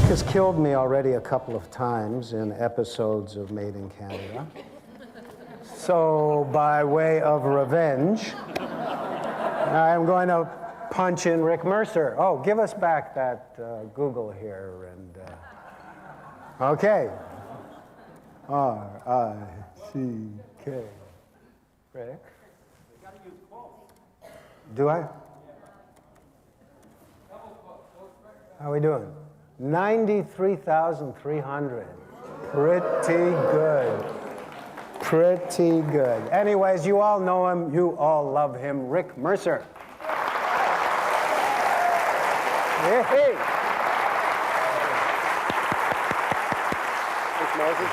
Rick has killed me already a couple of times in episodes of Made in Canada. So, by way of revenge, I'm going to punch in Rick Mercer. Oh, give us back that Google here. And okay. R-I-C-K. Rick? Do I? How are we doing? 93,300. Pretty good. Pretty good. Anyways, you all know him. You all love him. Rick Mercer. Hey. Thanks, Moses.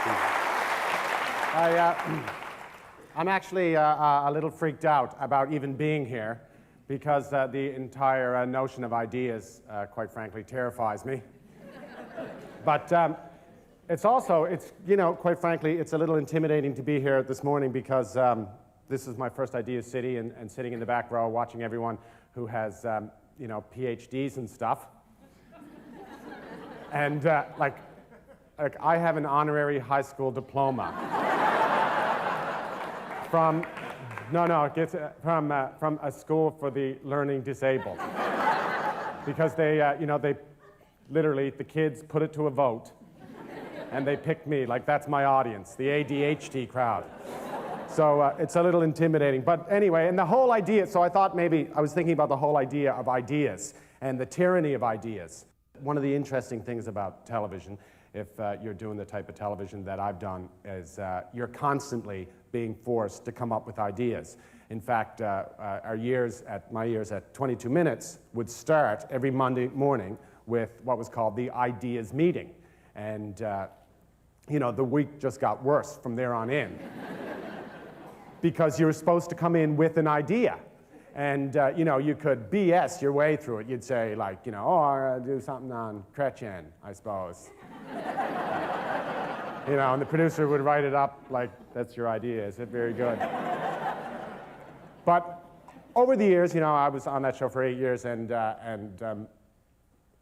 I'm actually a little freaked out about even being here because the entire notion of ideas, quite frankly, terrifies me. But it's quite frankly, it's a little intimidating to be here this morning because this is my first Idea City and sitting in the back row watching everyone who has, PhDs and stuff. And like I have an honorary high school diploma from a school for the learning disabled. Because they literally, the kids put it to a vote, and they picked me, like that's my audience, the ADHD crowd. So it's a little intimidating. But anyway, and the whole idea, so I thought maybe, I was thinking about the whole idea of ideas and the tyranny of ideas. One of the interesting things about television, if you're doing the type of television that I've done, is you're constantly being forced to come up with ideas. In fact, my years at 22 Minutes would start every Monday morning with what was called the Ideas Meeting. And, the week just got worse from there on in. Because you were supposed to come in with an idea. And, you could BS your way through it. You'd say, like, I'll do something on Chrétien, I suppose. And the producer would write it up like, that's your idea, is it? Very good. But over the years, I was on that show for 8 years, and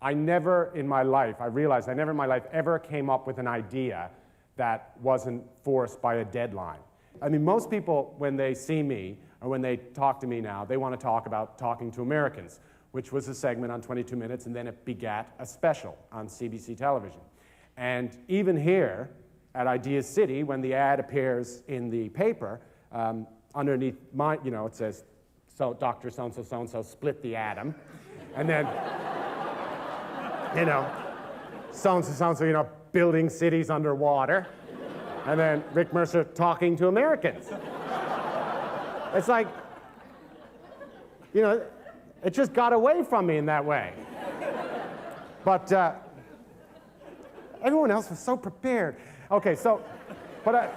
I never in my life, I realized I never in my life ever came up with an idea that wasn't forced by a deadline. I mean, most people, when they see me, or when they talk to me now, they want to talk about Talking to Americans, which was a segment on 22 Minutes, and then it begat a special on CBC television. And even here at Idea City, when the ad appears in the paper, underneath my, it says, so Dr. So-and-so, so-and-so split the atom. And then, so-and-so, so-and-so, building cities underwater. And then Rick Mercer talking to Americans. It's like, it just got away from me in that way. But everyone else was so prepared. Okay, so, but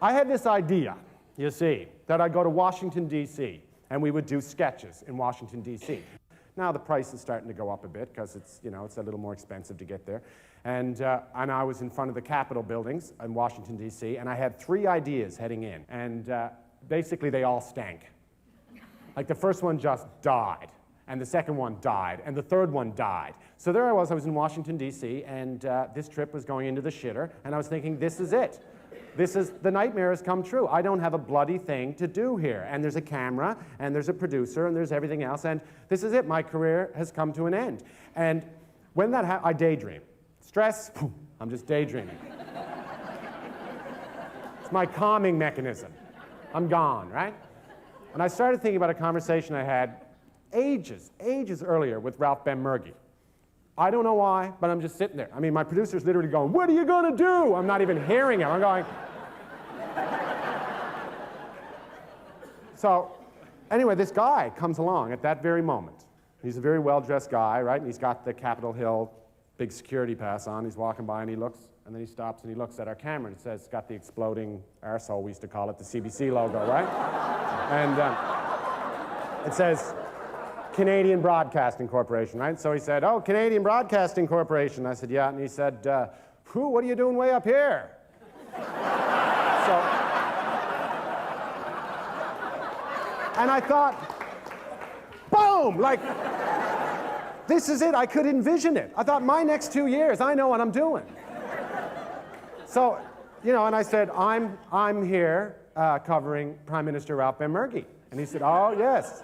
I had this idea, you see, that I'd go to Washington, D.C., and we would do sketches in Washington, D.C. Now the price is starting to go up a bit because it's, it's a little more expensive to get there. And I was in front of the Capitol buildings in Washington, D.C., and I had 3 ideas heading in. And basically they all stank. Like the first one just died, and the second one died, and the third one died. So there I was in Washington, D.C., and this trip was going into the shitter, and I was thinking, this is it. The nightmare has come true. I don't have a bloody thing to do here. And there's a camera, and there's a producer, and there's everything else, and this is it. My career has come to an end. And when that happened, I daydream. Stress, I'm just daydreaming. It's my calming mechanism. I'm gone, right? And I started thinking about a conversation I had ages earlier with Ralph Ben-Mergui. I don't know why, but I'm just sitting there. I mean, my producer's literally going, what are you going to do? I'm not even hearing him. I'm going. So, anyway, this guy comes along at that very moment. He's a very well-dressed guy, right? And he's got the Capitol Hill big security pass on. He's walking by and he looks, and then he stops and he looks at our camera and it says, it's got the exploding arsehole, we used to call it, the CBC logo, right? And it says, Canadian Broadcasting Corporation, right? So he said, oh, Canadian Broadcasting Corporation. I said, yeah. And he said, what are you doing way up here? And I thought, boom, like, this is it. I could envision it. I thought, my next 2 years, I know what I'm doing. So, you know, and I said, I'm here covering Prime Minister Ralph Benmergui. And he said, oh, yes.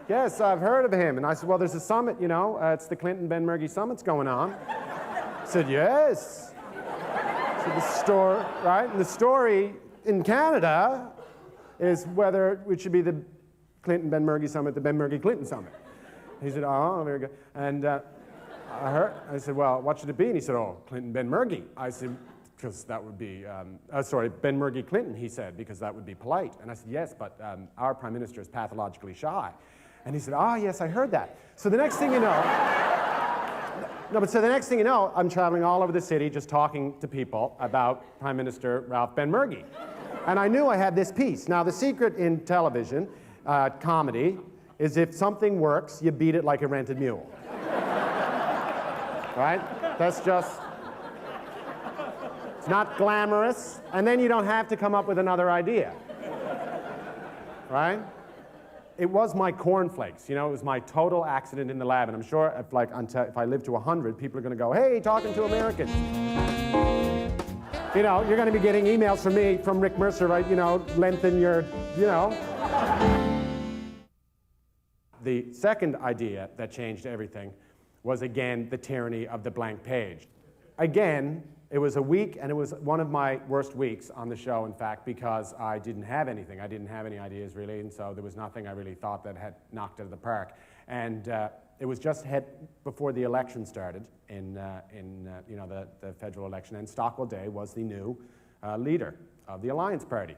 Yes, I've heard of him. And I said, well, there's a summit, you know. It's the Clinton-Benmergui summit's going on. He said, yes. So the story, right? And the story in Canada is whether it should be the Clinton-Benmergui summit, the Benmergui-Clinton summit. He said, oh, very good. And I said, well, what should it be? And he said, oh, Clinton-Benmergui. I said, because that would be, sorry, Benmergui-Clinton, he said, because that would be polite. And I said, yes, but our prime minister is pathologically shy. And he said, oh, yes, I heard that. So the next thing you know, so the next thing you know, I'm traveling all over the city just talking to people about Prime Minister Ralph Benmergui. And I knew I had this piece. Now, the secret in television, comedy, is if something works, you beat it like a rented mule. Right? That's just, it's not glamorous, and then you don't have to come up with another idea. Right? It was my cornflakes, you know, it was my total accident in the lab, and I'm sure if I live to 100, people are going to go, hey, talking to Americans. You know, you're going to be getting emails from me, from Rick Mercer, right, you know, lengthen your, you know. The second idea that changed everything was, again, the tyranny of the blank page. Again, it was a week, and it was one of my worst weeks on the show, in fact, because I didn't have anything. I didn't have any ideas, really, and so there was nothing I really thought that had knocked it out of the park. And it was just before the election started in you know, the federal election, and Stockwell Day was the new leader of the Alliance Party.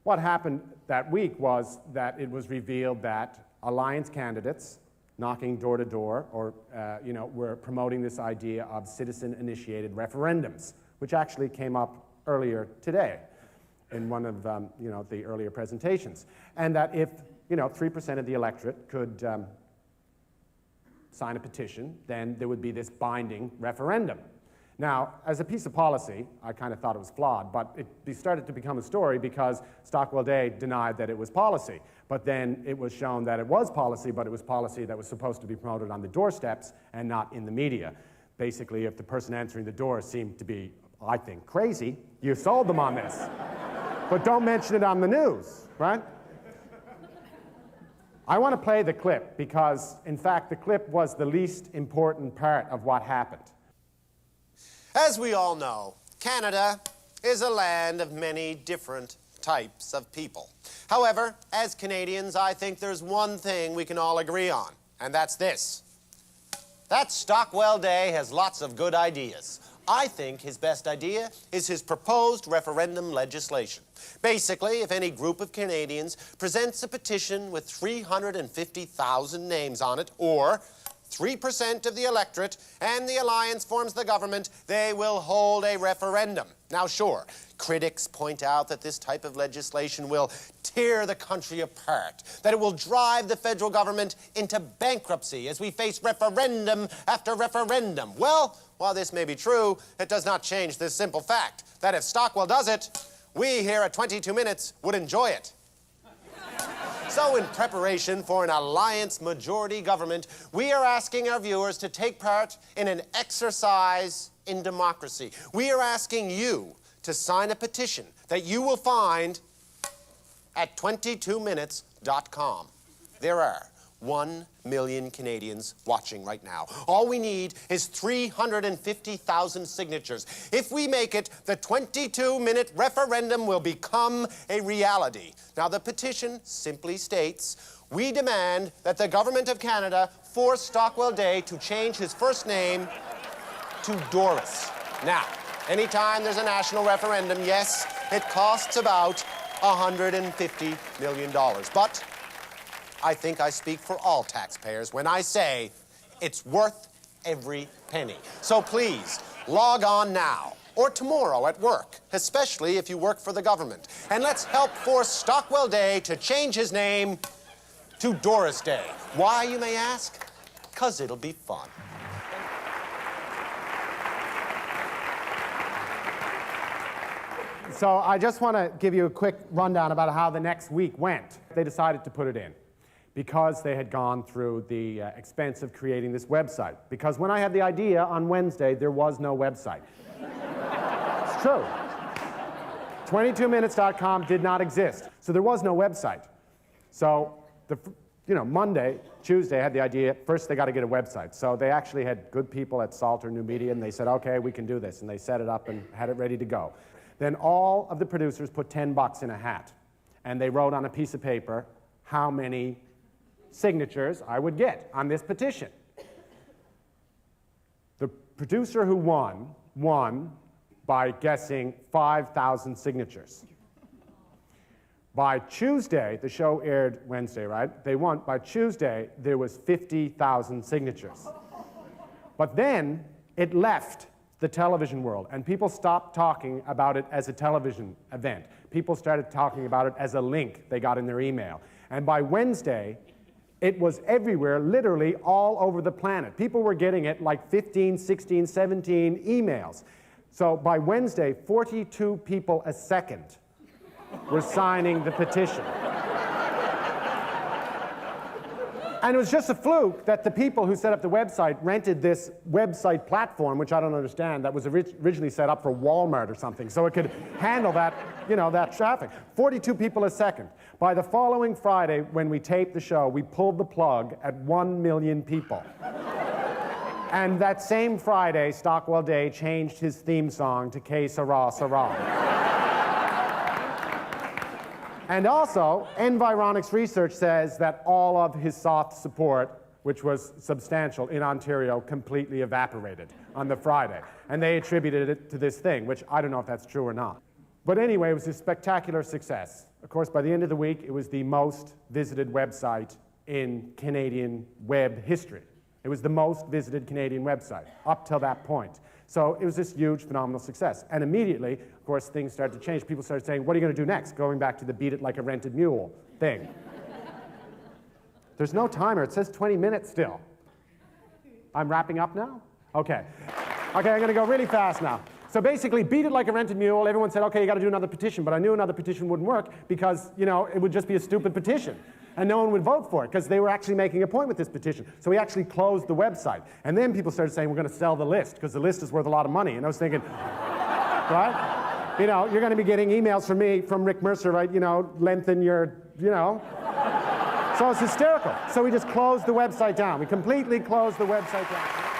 What happened that week was that it was revealed that Alliance candidates knocking door to door, or you know, were promoting this idea of citizen-initiated referendums, which actually came up earlier today in one of you know, the earlier presentations. And that if, you know, 3% of the electorate could sign a petition, then there would be this binding referendum. Now, as a piece of policy, I kind of thought it was flawed, but it started to become a story because Stockwell Day denied that it was policy. But then it was shown that it was policy, but it was policy that was supposed to be promoted on the doorsteps and not in the media. Basically, if the person answering the door seemed to be, I think, crazy, you sold them on this. But don't mention it on the news, right? I want to play the clip because, in fact, the clip was the least important part of what happened. As we all know, Canada is a land of many different types of people. However, as Canadians, I think there's one thing we can all agree on, and that's this. That Stockwell Day has lots of good ideas. I think his best idea is his proposed referendum legislation. Basically, if any group of Canadians presents a petition with 350,000 names on it, or 3% of the electorate, and the Alliance forms the government, they will hold a referendum. Now, sure, critics point out that this type of legislation will tear the country apart, that it will drive the federal government into bankruptcy as we face referendum after referendum. Well, while this may be true, it does not change this simple fact, that if Stockwell does it, we here at 22 Minutes would enjoy it. So in preparation for an alliance majority government, we are asking our viewers to take part in an exercise in democracy. We are asking you to sign a petition that you will find at 22minutes.com. There are 1 million Canadians watching right now. All we need is 350,000 signatures. If we make it, the 22-minute referendum will become a reality. Now, the petition simply states, we demand that the Government of Canada force Stockwell Day to change his first name to Doris. Now, anytime there's a national referendum, yes, it costs about $150 million. But I think I speak for all taxpayers when I say it's worth every penny. So please, log on now or tomorrow at work, especially if you work for the government. And let's help force Stockwell Day to change his name to Doris Day. Why, you may ask? 'Cause it'll be fun. So I just want to give you a quick rundown about how the next week went. They decided to put it in. because they had gone through the expense of creating this website. Because when I had the idea on Wednesday, there was no website. It's true. 22minutes.com did not exist, so there was no website. So, Monday, Tuesday, I had the idea, first they got to get a website. So they actually had good people at Salter New Media, and they said, okay, we can do this. And they set it up and had it ready to go. Then all of the producers put $10 in a hat, and they wrote on a piece of paper how many signatures I would get on this petition. The producer who won by guessing 5,000 signatures. By Tuesday, the show aired Wednesday, right? They won. By Tuesday, there was 50,000 signatures. But then it left the television world, and people stopped talking about it as a television event. People started talking about it as a link they got in their email. And by Wednesday, it was everywhere, literally all over the planet. People were getting it like 15, 16, 17 emails. So by Wednesday, 42 people a second were signing the petition. And it was just a fluke that the people who set up the website rented this website platform, which I don't understand, that was originally set up for Walmart or something, so it could handle that, that traffic. 42 people a second. By the following Friday, when we taped the show, we pulled the plug at 1 million people. And that same Friday, Stockwell Day changed his theme song to Que Sera, Sera. And also, Environics research says that all of his soft support, which was substantial in Ontario, completely evaporated on the Friday. And they attributed it to this thing, which I don't know if that's true or not. But anyway, it was a spectacular success. Of course, by the end of the week, it was the most visited website in Canadian web history. It was the most visited Canadian website up till that point. So it was this huge, phenomenal success. And immediately, of course, things started to change. People started saying, what are you going to do next? Going back to the beat it like a rented mule thing. There's no timer. It says 20 minutes still. I'm wrapping up now? Okay. Okay, I'm going to go really fast now. So basically, beat it like a rented mule. Everyone said, okay, you got to do another petition. But I knew another petition wouldn't work because, it would just be a stupid petition. And no one would vote for it because they were actually making a point with this petition. So we actually closed the website. And then people started saying, we're going to sell the list because the list is worth a lot of money. And I was thinking, right? You're going to be getting emails from me, from Rick Mercer, right? Lengthen your, So it's hysterical. So we just closed the website down. We completely closed the website down.